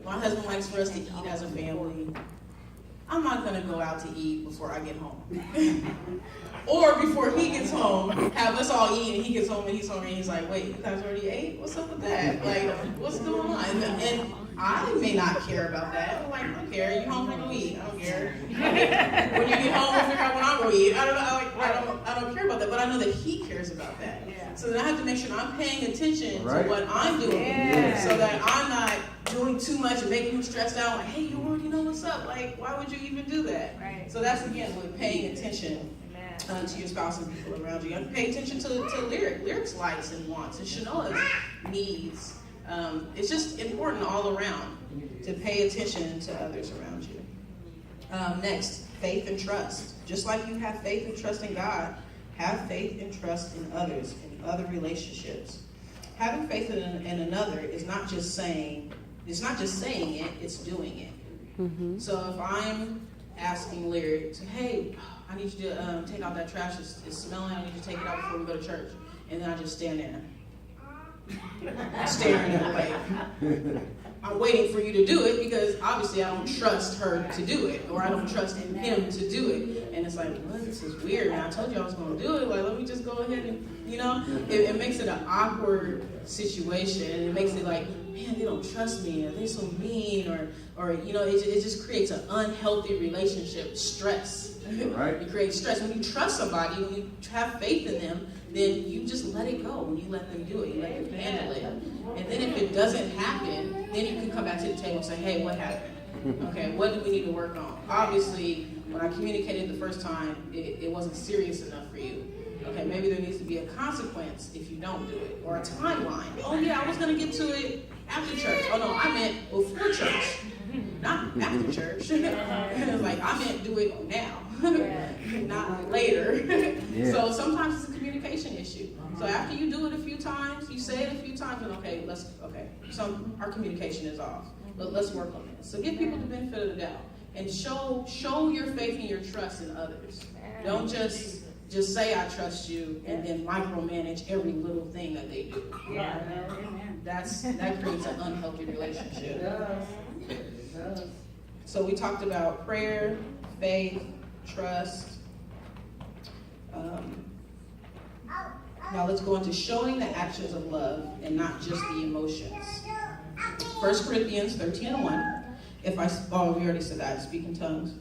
My husband likes for us to eat as a family. I'm not gonna go out to eat before I get home. Or before he gets home, have us all eat, and he gets home and he's hungry and he's like, wait, you guys already ate? What's up with that? Like, what's going on? And I may not care about that. I'm like, I don't care. You hungry, go eat. I don't care. When you get home, we'll figure out when I'm gonna eat. I don't know. I don't care about that, but I know that he cares about that. So then I have to make sure that I'm paying attention to what I'm doing, so that I'm not doing too much and making him stressed out. Like, hey, you already know what's up. Like, why would you even do that? Right. So that's again with paying attention to your spouse and people around you. You have to pay attention to lyrics, likes, and wants, and Shanoa's needs. It's just important all around to pay attention to others around you. Next, faith and trust. Just like you have faith and trust in God, have faith and trust in others, in other relationships. Having faith in another is not just saying it, it's doing it. Mm-hmm. So if I'm asking Lyric to, hey, I need you to take out that trash, it's smelling, I need you to take it out before we go to church. And then I just stand there, staring at her like, I'm waiting for you to do it because obviously I don't trust her to do it, or I don't trust in him to do it. And it's like, well, this is weird, man. I told you I was going to do it. Like, let me just go ahead and, it makes it an awkward situation. And it makes it like, man, they don't trust me, or they're so mean, or it just creates an unhealthy relationship, stress. Right. It creates stress. When you trust somebody, when you have faith in them, then you just let it go. When you let them do it, you let them handle it. And then if it doesn't happen, then you can come back to the table and say, hey, what happened? Okay, what do we need to work on? Obviously, when I communicated the first time, it wasn't serious enough for you. Okay, maybe there needs to be a consequence if you don't do it, or a timeline. Oh yeah, I was going to get to it after church. Oh no, I meant before church, not after church. Like, I meant do it now, not later. So sometimes it's a communication issue. So after you do it a few times, you say it a few times, and so our communication is off. But let's work on this. So give people the benefit of the doubt, and show your faith and your trust in others. Don't just say I trust you and then micromanage every little thing that they do. Yeah. That creates an unhealthy relationship. It does. So we talked about prayer, faith, trust. Now let's go into showing the actions of love and not just the emotions. 1 Corinthians 13:1. We already said that, speak in tongues.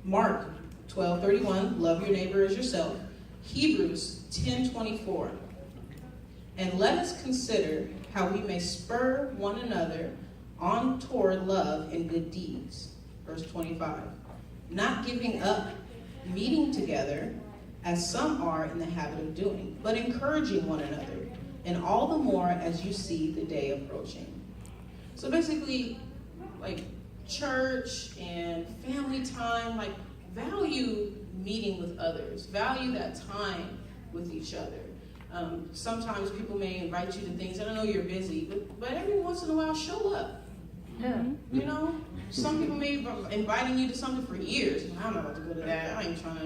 Mark 12:31, love your neighbor as yourself. Hebrews 10:24. And let us consider how we may spur one another on toward love and good deeds. Verse 25. Not giving up meeting together, as some are in the habit of doing, but encouraging one another, and all the more as you see the day approaching. So basically, like church and family time, like value meeting with others, value that time with each other. Sometimes people may invite you to things, and I know you're busy, but every once in a while show up. Yeah. Some people may be inviting you to something for years. I'm not about to go to that. I ain't trying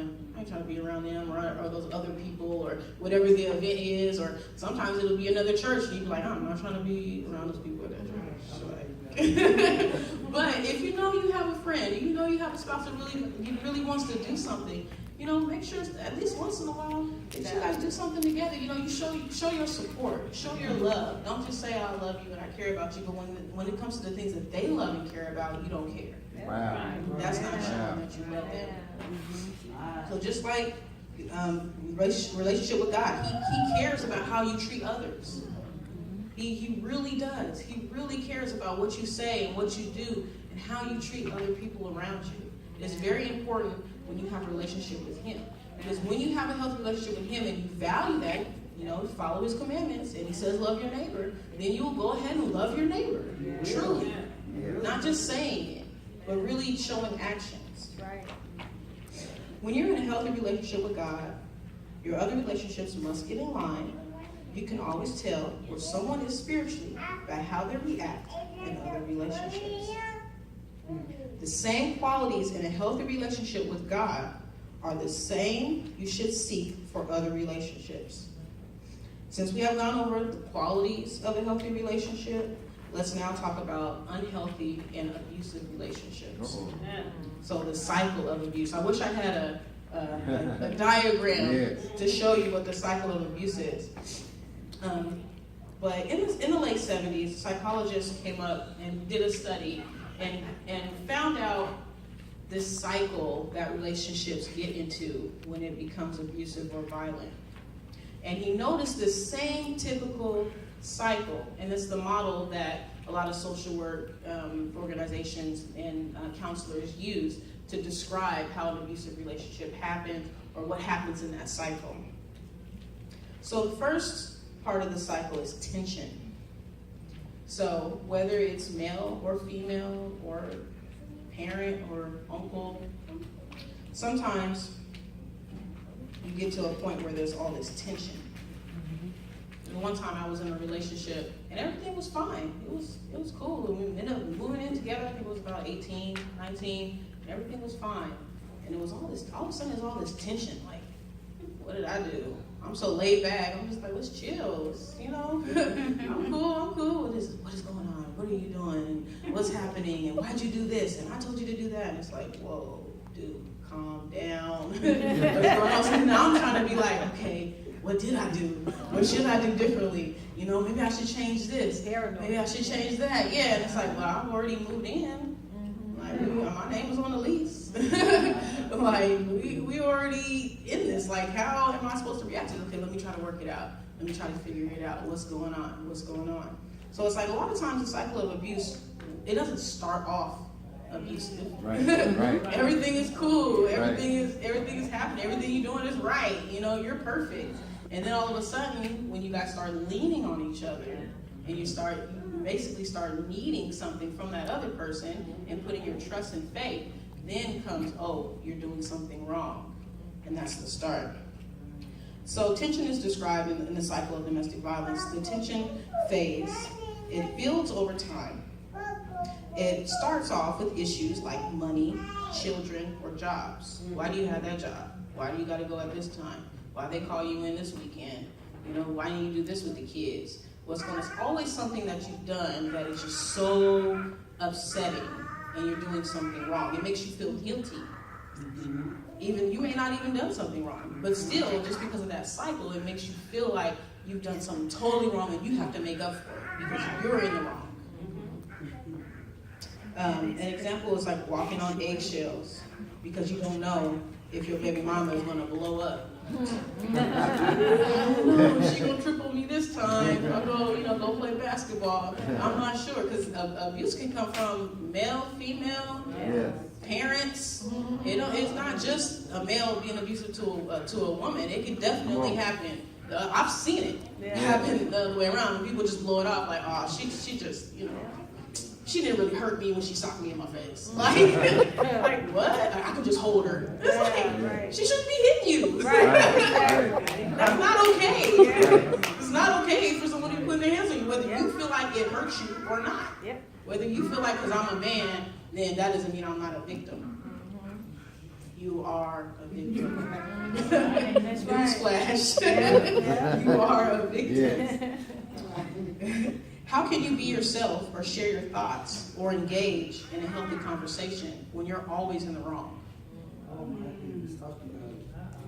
to be around them or those other people or whatever the event is. Or sometimes it'll be another church, and you be like, I'm not trying to be around those people at that church. But if you know you have a friend, you know you have a spouse that really wants to do something, make sure at least once in a while that you guys do something together. You show your support, show your love. Don't just say I love you and I care about you, but when it comes to the things that they love and care about, you don't care. Wow. That's not showing that you love them. Mm-hmm. So just like relationship with God, he cares about how you treat others. He really does. He really cares about what you say and what you do and how you treat other people around you. It's very important when you have a relationship with him. Because when you have a healthy relationship with him and you value that, follow his commandments, and he says love your neighbor, then you will go ahead and love your neighbor. Truly. Not just saying it, but really showing actions. Right. When you're in a healthy relationship with God, your other relationships must get in line. You can always tell where someone is spiritually by how they react in other relationships. The same qualities in a healthy relationship with God are the same you should seek for other relationships. Since we have gone over the qualities of a healthy relationship, let's now talk about unhealthy and abusive relationships. Uh-oh. So the cycle of abuse. I wish I had a diagram to show you what the cycle of abuse is. But in the late 70s, psychologists came up and did a study and found out this cycle that relationships get into when it becomes abusive or violent. And he noticed this same typical cycle, and it's the model that a lot of social work organizations and counselors use to describe how an abusive relationship happens or what happens in that cycle. So the first part of the cycle is tension. So whether it's male or female or parent or uncle, sometimes you get to a point where there's all this tension. And one time I was in a relationship and everything was fine. It was cool. And we ended up moving in together. I think it was about 18, 19. And everything was fine. And it was all of a sudden there's all this tension. Like, what did I do? I'm so laid back. I'm just like, let's chill. I'm cool. What is going on? What are you doing? And what's happening? And why'd you do this? And I told you to do that. And it's like, whoa, dude, calm down. What's going on? So now I'm trying to be like, okay, what did I do? What should I do differently? Maybe I should change this. Maybe I should change that. Yeah, and it's like, well, I've already moved in. Like, my name was on the lease. Like, we already in this. Like, how am I supposed to react to it? Okay, let me try to work it out. Let me try to figure it out. What's going on? So it's like a lot of times the cycle of abuse, it doesn't start off abusive. Right. Everything is cool. Everything is happening. Everything you're doing is right. You're perfect. And then all of a sudden, when you guys start leaning on each other, and you basically start needing something from that other person and putting your trust and faith, then comes, oh, you're doing something wrong. And that's the start. So tension is described in the cycle of domestic violence. The tension phase, it builds over time. It starts off with issues like money, children, or jobs. Why do you have that job? Why do you got to go at this time? Why they call you in this weekend? Why do you do this with the kids? It's always something that you've done that is just so upsetting, and you're doing something wrong. It makes you feel guilty. Even you may not even done something wrong, but still, just because of that cycle, it makes you feel like you've done something totally wrong and you have to make up for it because you're in the wrong. An example is like walking on eggshells because you don't know if your baby mama is going to blow up. I don't know if she's going to triple me this time. I'll go play basketball. I'm not sure because abuse can come from male, female, parents. It's not just a male being abusive to a woman. It can definitely happen. I've seen it happen the other way around. People just blow it off like, oh, she just, she didn't really hurt me when she socked me in my face. Like what? I could just hold her. It's like, she shouldn't be hitting you. That's not okay. It's not okay for someone to put their hands on you, whether you feel like it hurts you or not. Whether you feel like, because I'm a man, then that doesn't mean I'm not a victim. You are a victim. Newsflash. You are a victim. How can you be yourself or share your thoughts or engage in a healthy conversation when you're always in the wrong?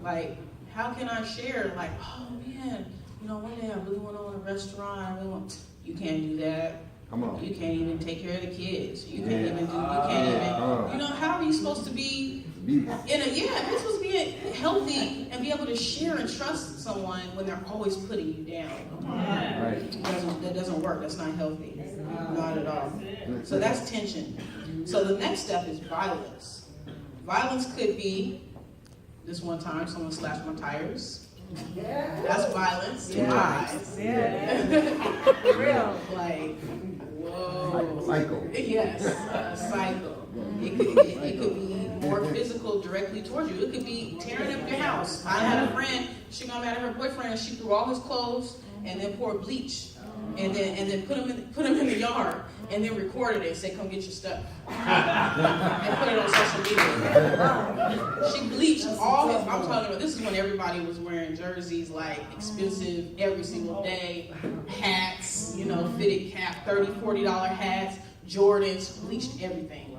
Like, how can I share, like, oh man, one day I really want to own a restaurant. You can't do that. Come on. You can't even take care of the kids. You can't even how are you supposed to be you're supposed to be healthy and be able to share and trust someone when they're always putting you down. That doesn't work. That's not healthy. Not at all. So that's tension. So the next step is violence. Violence could be, this one time someone slashed my tires. That's violence in my eyes. Real. Like, whoa. Cycle. Yes, cycle. It could be more physical directly towards you. It could be tearing up your house. I had a friend, she got mad at her boyfriend and she threw all his clothes and then poured bleach and then put them in the yard, and then recorded it and said, "Come get your stuff," and put it on social media. She bleached all his. I'm talking about, this is when everybody was wearing jerseys like expensive every single day, hats, fitted cap, $30, $40 hats, Jordans, bleached everything.